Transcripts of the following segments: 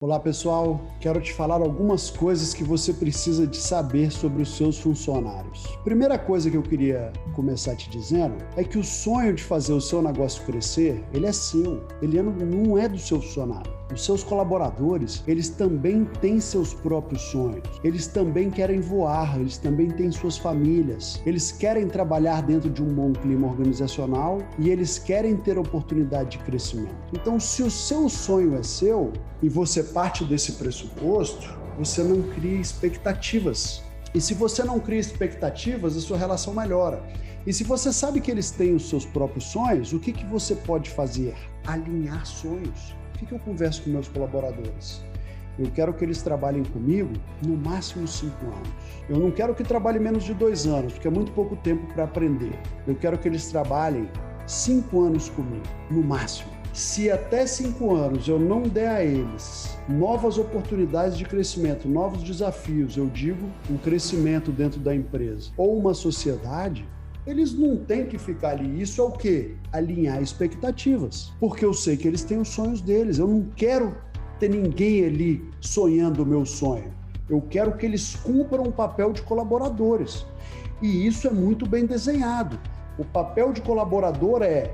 Olá pessoal, quero te falar algumas coisas que você precisa de saber sobre os seus funcionários. Primeira coisa que eu queria começar te dizendo é que o sonho de fazer o seu negócio crescer, ele é seu, ele não é do seu funcionário. Os seus colaboradores, eles também têm seus próprios sonhos, eles também querem voar, eles também têm suas famílias, eles querem trabalhar dentro de um bom clima organizacional e eles querem ter oportunidade de crescimento. Então, se o seu sonho é seu e você parte desse pressuposto, você não cria expectativas. E se você não cria expectativas, a sua relação melhora. E se você sabe que eles têm os seus próprios sonhos, o que você pode fazer? Alinhar sonhos. O que eu converso com meus colaboradores? Eu quero que eles trabalhem comigo no máximo 5 anos. Eu não quero que trabalhem menos de 2 anos, porque é muito pouco tempo para aprender. Eu quero que eles trabalhem 5 anos comigo, no máximo. Se até 5 anos eu não der a eles novas oportunidades de crescimento, novos desafios, eu digo um crescimento dentro da empresa ou uma sociedade, eles não têm que ficar ali. Isso é o quê? Alinhar expectativas. Porque eu sei que eles têm os sonhos deles. Eu não quero ter ninguém ali sonhando o meu sonho. Eu quero que eles cumpram um papel de colaboradores. E isso é muito bem desenhado. O papel de colaborador é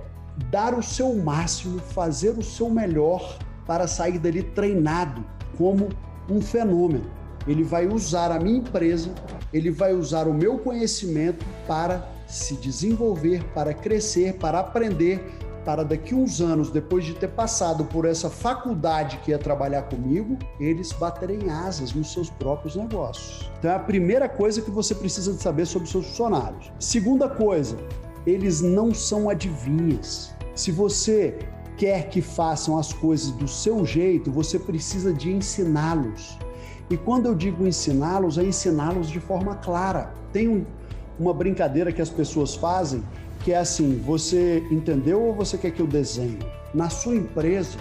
dar o seu máximo, fazer o seu melhor para sair dali treinado como um fenômeno. Ele vai usar a minha empresa, ele vai usar o meu conhecimento para se desenvolver, para crescer, para aprender, para daqui uns anos, depois de ter passado por essa faculdade que é trabalhar comigo, eles baterem asas nos seus próprios negócios. Então é a primeira coisa que você precisa de saber sobre os seus funcionários. Segunda coisa, eles não são adivinhas. Se você quer que façam as coisas do seu jeito, você precisa de ensiná-los. E quando eu digo ensiná-los, é ensiná-los de forma clara. Tem uma brincadeira que as pessoas fazem, que é assim: você entendeu ou você quer que eu desenhe? Na sua empresa,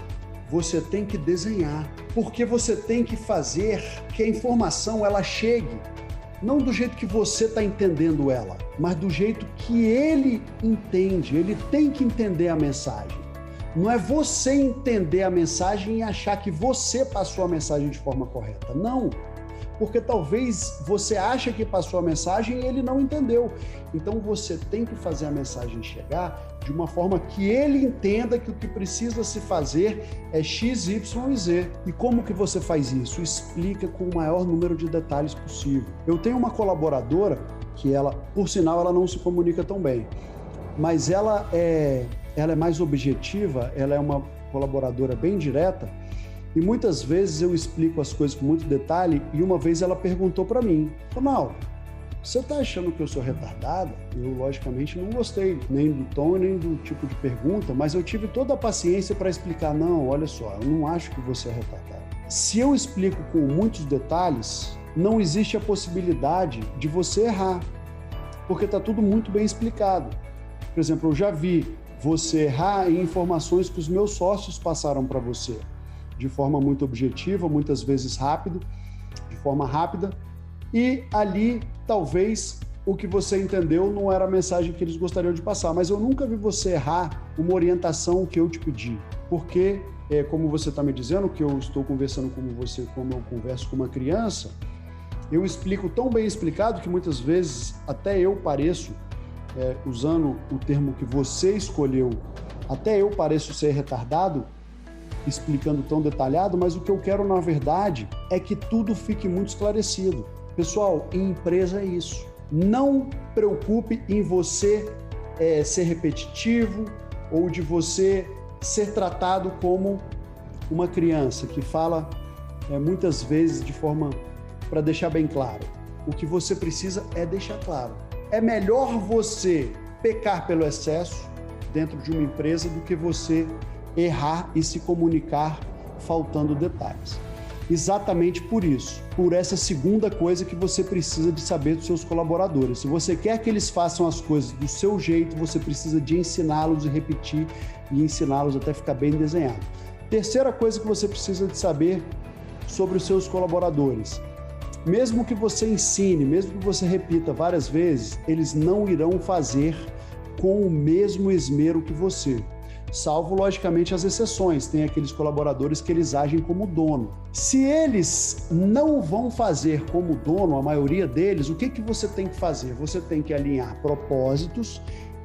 você tem que desenhar, porque você tem que fazer que a informação ela chegue, não do jeito que você está entendendo ela, mas do jeito que ele entende. Ele tem que entender a mensagem. Não é você entender a mensagem e achar que você passou a mensagem de forma correta. Não. Porque talvez você ache que passou a mensagem e ele não entendeu. Então você tem que fazer a mensagem chegar de uma forma que ele entenda que o que precisa se fazer é X, Y e Z. E como que você faz isso? Explica com o maior número de detalhes possível. Eu tenho uma colaboradora que ela, por sinal, ela não se comunica tão bem, mas ela é mais objetiva, ela é uma colaboradora bem direta. E muitas vezes eu explico as coisas com muito detalhe e uma vez ela perguntou para mim: Ronaldo, você está achando que eu sou retardada? Eu, logicamente, não gostei nem do tom nem do tipo de pergunta, mas eu tive toda a paciência para explicar: não, olha só, eu não acho que você é retardada. Se eu explico com muitos detalhes, não existe a possibilidade de você errar, porque está tudo muito bem explicado. Por exemplo, eu já vi você errar em informações que os meus sócios passaram para você, de forma muito objetiva, muitas vezes de forma rápida, e ali talvez o que você entendeu não era a mensagem que eles gostariam de passar, mas eu nunca vi você errar uma orientação que eu te pedi, porque como você está me dizendo que eu estou conversando com você como eu converso com uma criança, eu explico tão bem explicado que muitas vezes até eu pareço, usando o termo que você escolheu, até eu pareço ser retardado, explicando tão detalhado, mas o que eu quero, na verdade, é que tudo fique muito esclarecido. Pessoal, em empresa é isso. Não preocupe em você ser repetitivo ou de você ser tratado como uma criança que fala muitas vezes de forma para deixar bem claro. O que você precisa é deixar claro. É melhor você pecar pelo excesso dentro de uma empresa do que você errar e se comunicar faltando detalhes. Exatamente por isso, por essa segunda coisa que você precisa de saber dos seus colaboradores. Se você quer que eles façam as coisas do seu jeito, você precisa de ensiná-los e repetir e ensiná-los até ficar bem desenhado. Terceira coisa que você precisa de saber sobre os seus colaboradores: mesmo que você ensine, mesmo que você repita várias vezes, eles não irão fazer com o mesmo esmero que você. salvo, logicamente, as exceções. Tem aqueles colaboradores que eles agem como dono. Se eles não vão fazer como dono, a maioria deles, o que você tem que fazer? Você tem que alinhar propósitos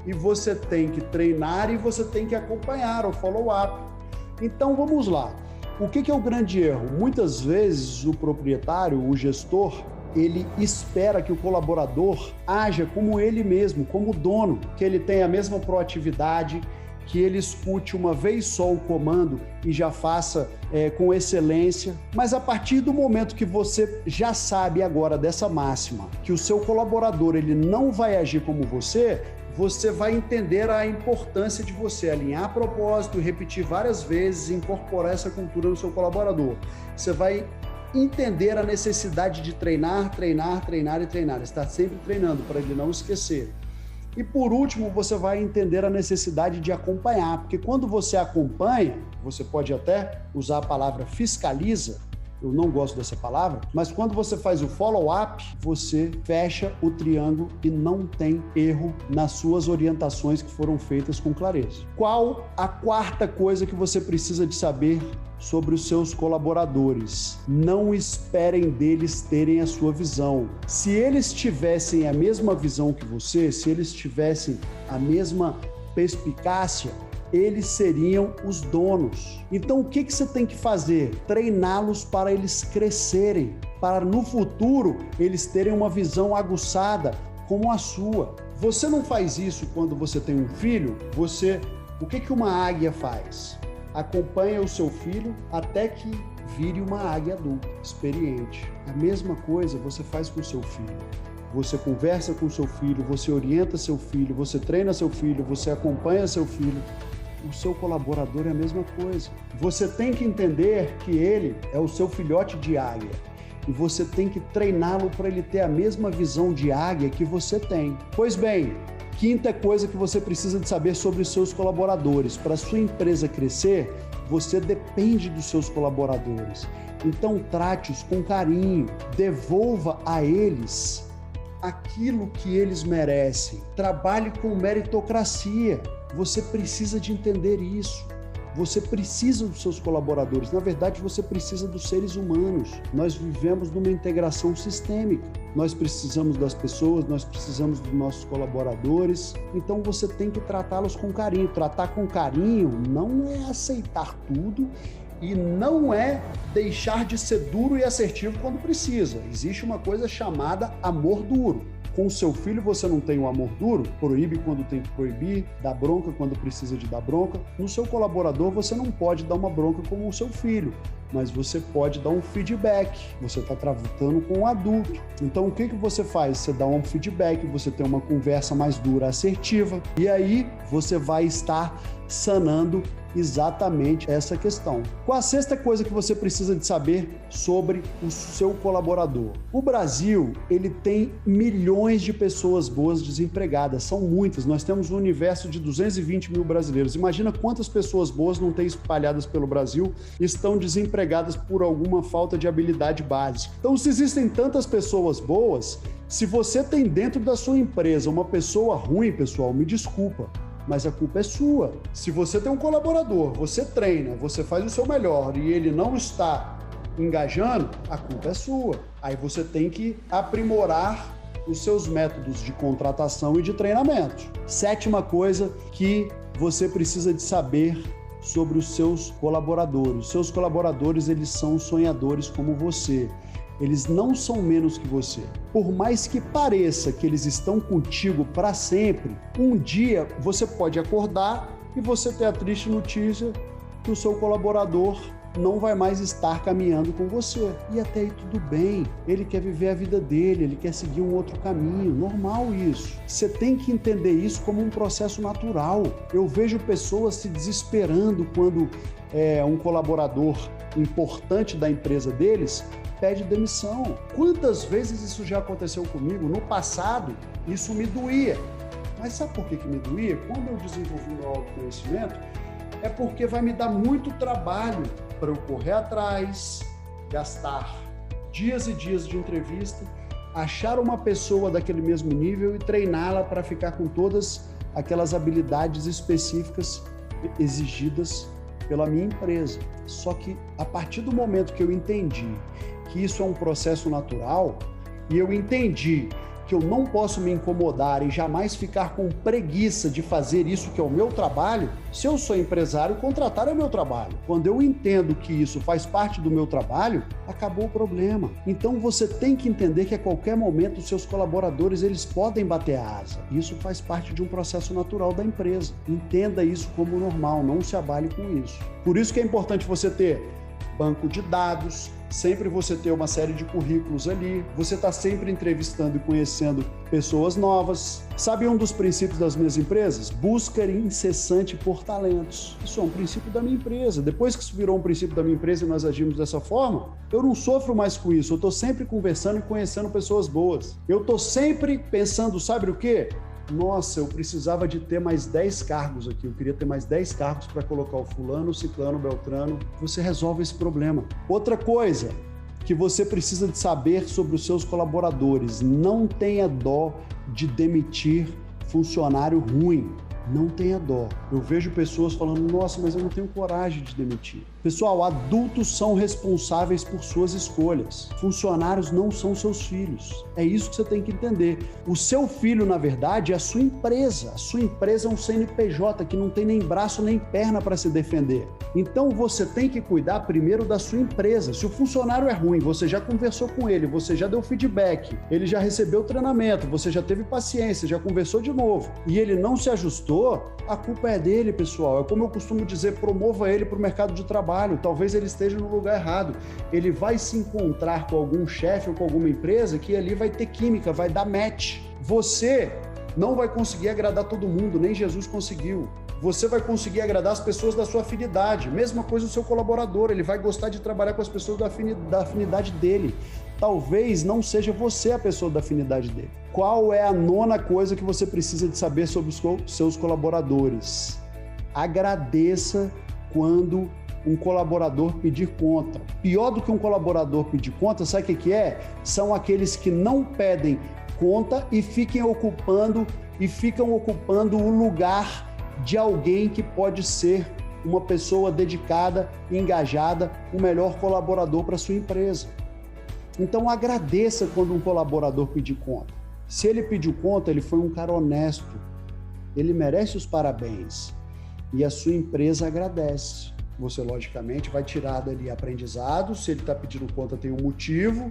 e você tem que treinar e você tem que acompanhar o follow-up. Então, vamos lá. O que é o grande erro? Muitas vezes o proprietário, o gestor, ele espera que o colaborador haja como ele mesmo, como dono, que ele tenha a mesma proatividade, que ele escute uma vez só o comando e já faça com excelência. Mas a partir do momento que você já sabe agora dessa máxima, que o seu colaborador ele não vai agir como você vai entender a importância de você alinhar propósito, repetir várias vezes, incorporar essa cultura no seu colaborador. Você vai entender a necessidade de treinar, treinar, treinar e treinar. Estar sempre treinando para ele não esquecer. E por último, você vai entender a necessidade de acompanhar, porque quando você acompanha, você pode até usar a palavra fiscaliza, eu não gosto dessa palavra, mas quando você faz o follow-up, você fecha o triângulo e não tem erro nas suas orientações que foram feitas com clareza. Qual a quarta coisa que você precisa de saber sobre os seus colaboradores? Não esperem deles terem a sua visão. Se eles tivessem a mesma visão que você, se eles tivessem a mesma perspicácia, eles seriam os donos. Então, o que você tem que fazer? Treiná-los para eles crescerem, para no futuro eles terem uma visão aguçada como a sua. Você não faz isso quando você tem um filho? O que uma águia faz? Acompanha o seu filho até que vire uma águia adulta, experiente. A mesma coisa você faz com o seu filho. Você conversa com o seu filho, você orienta seu filho, você treina seu filho, você acompanha seu filho. O seu colaborador é a mesma coisa. Você tem que entender que ele é o seu filhote de águia e você tem que treiná-lo para ele ter a mesma visão de águia que você tem. Pois bem, quinta coisa que você precisa de saber sobre os seus colaboradores. Para a sua empresa crescer, você depende dos seus colaboradores. Então, trate-os com carinho, devolva a eles aquilo que eles merecem. Trabalhe com meritocracia. Você precisa de entender isso. Você precisa dos seus colaboradores. Na verdade, você precisa dos seres humanos. Nós vivemos numa integração sistêmica. Nós precisamos das pessoas, nós precisamos dos nossos colaboradores. Então, você tem que tratá-los com carinho. Tratar com carinho não é aceitar tudo e não é deixar de ser duro e assertivo quando precisa. Existe uma coisa chamada amor duro. Com o seu filho você não tem um amor duro, proíbe quando tem que proibir, dá bronca quando precisa de dar bronca. No seu colaborador você não pode dar uma bronca como o seu filho, mas você pode dar um feedback. Você está tratando com um adulto. Então o que você faz? Você dá um feedback, você tem uma conversa mais dura, assertiva, e aí você vai estar sanando exatamente essa questão. Qual a sexta coisa que você precisa de saber sobre o seu colaborador? O Brasil, ele tem milhões de pessoas boas desempregadas, são muitas. Nós temos um universo de 220 mil brasileiros. Imagina quantas pessoas boas não tem espalhadas pelo Brasil e estão desempregadas por alguma falta de habilidade básica. Então, se existem tantas pessoas boas, se você tem dentro da sua empresa uma pessoa ruim, pessoal, me desculpa, mas a culpa é sua. Se você tem um colaborador, você treina, você faz o seu melhor e ele não está engajando, a culpa é sua. Aí você tem que aprimorar os seus métodos de contratação e de treinamento. Sétima coisa que você precisa de saber sobre os seus colaboradores. Os seus colaboradores, eles são sonhadores como você. Eles não são menos que você. Por mais que pareça que eles estão contigo para sempre, um dia você pode acordar e você ter a triste notícia que o seu colaborador não vai mais estar caminhando com você. E até aí tudo bem. Ele quer viver a vida dele, ele quer seguir um outro caminho. Normal isso. Você tem que entender isso como um processo natural. Eu vejo pessoas se desesperando quando um colaborador importante da empresa deles pede demissão. Quantas vezes isso já aconteceu comigo? No passado, isso me doía. Mas sabe por que me doía? Quando eu desenvolvi meu autoconhecimento, é porque vai me dar muito trabalho para eu correr atrás, gastar dias e dias de entrevista, achar uma pessoa daquele mesmo nível e treiná-la para ficar com todas aquelas habilidades específicas exigidas pela minha empresa. Só que a partir do momento que eu entendi que isso é um processo natural e eu entendi que eu não posso me incomodar e jamais ficar com preguiça de fazer isso que é o meu trabalho, se eu sou empresário, contratar é o meu trabalho. Quando eu entendo que isso faz parte do meu trabalho, acabou o problema. Então você tem que entender que a qualquer momento os seus colaboradores eles podem bater a asa. Isso faz parte de um processo natural da empresa. Entenda isso como normal, não se abale com isso. Por isso que é importante você ter banco de dados, sempre você ter uma série de currículos ali, você está sempre entrevistando e conhecendo pessoas novas. Sabe um dos princípios das minhas empresas? Busca incessante por talentos. Isso é um princípio da minha empresa. Depois que isso virou um princípio da minha empresa e nós agimos dessa forma, eu não sofro mais com isso. Eu estou sempre conversando e conhecendo pessoas boas. Eu estou sempre pensando, sabe o quê? Nossa, eu precisava de ter mais 10 cargos aqui, eu queria ter mais 10 cargos para colocar o fulano, o ciclano, o beltrano. Você resolve esse problema. Outra coisa que você precisa de saber sobre os seus colaboradores, não tenha dó de demitir funcionário ruim. Não tenha dó. Eu vejo pessoas falando, nossa, mas eu não tenho coragem de demitir. Pessoal, adultos são responsáveis por suas escolhas. Funcionários não são seus filhos. É isso que você tem que entender. O seu filho, na verdade, é a sua empresa. A sua empresa é um CNPJ que não tem nem braço nem perna para se defender. Então, você tem que cuidar primeiro da sua empresa. Se o funcionário é ruim, você já conversou com ele, você já deu feedback, ele já recebeu treinamento, você já teve paciência, já conversou de novo, e ele não se ajustou, a culpa é dele, pessoal. É como eu costumo dizer, promova ele para o mercado de trabalho. Talvez ele esteja no lugar errado. Ele vai se encontrar com algum chefe ou com alguma empresa que ali vai ter química, vai dar match. Você não vai conseguir agradar todo mundo, nem Jesus conseguiu. Você vai conseguir agradar as pessoas da sua afinidade. Mesma coisa o seu colaborador, ele vai gostar de trabalhar com as pessoas da afinidade dele. Talvez não seja você a pessoa da afinidade dele. Qual é a nona coisa que você precisa de saber sobre os seus colaboradores? Agradeça quando um colaborador pedir conta. Pior do que um colaborador pedir conta, sabe o que é? São aqueles que não pedem conta e ficam ocupando o lugar de alguém que pode ser uma pessoa dedicada, engajada, o melhor colaborador para a sua empresa. Então agradeça quando um colaborador pedir conta. Se ele pediu conta, ele foi um cara honesto. Ele merece os parabéns. E a sua empresa agradece. Você, logicamente, vai tirar dali aprendizado. Se ele está pedindo conta, tem um motivo.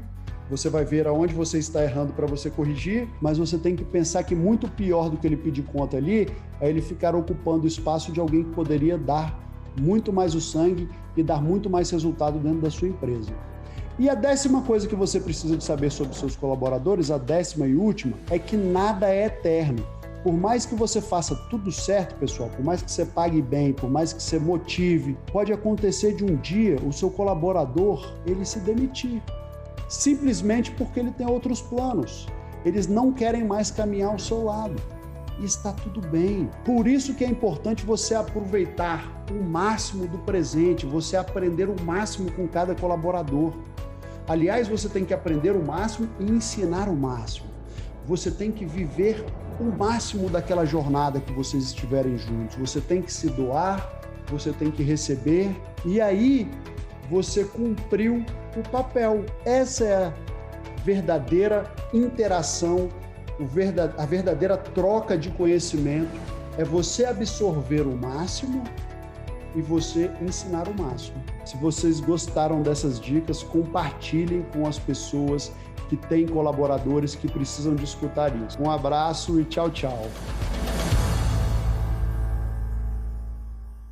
Você vai ver aonde você está errando para você corrigir, mas você tem que pensar que muito pior do que ele pedir conta ali é ele ficar ocupando o espaço de alguém que poderia dar muito mais o sangue e dar muito mais resultado dentro da sua empresa. E a 10ª coisa que você precisa de saber sobre seus colaboradores, a 10ª e última, é que nada é eterno. Por mais que você faça tudo certo, pessoal, por mais que você pague bem, por mais que você motive, pode acontecer de um dia o seu colaborador ele se demitir. Simplesmente porque ele tem outros planos. Eles não querem mais caminhar ao seu lado. E está tudo bem. Por isso que é importante você aproveitar o máximo do presente, você aprender o máximo com cada colaborador. Aliás, você tem que aprender o máximo e ensinar o máximo. Você tem que viver o máximo daquela jornada que vocês estiverem juntos. Você tem que se doar, você tem que receber, e aí você cumpriu o papel. Essa é a verdadeira interação, a verdadeira troca de conhecimento, é você absorver o máximo e você ensinar o máximo. Se vocês gostaram dessas dicas, compartilhem com as pessoas que têm colaboradores que precisam de escutar isso. Um abraço e tchau, tchau.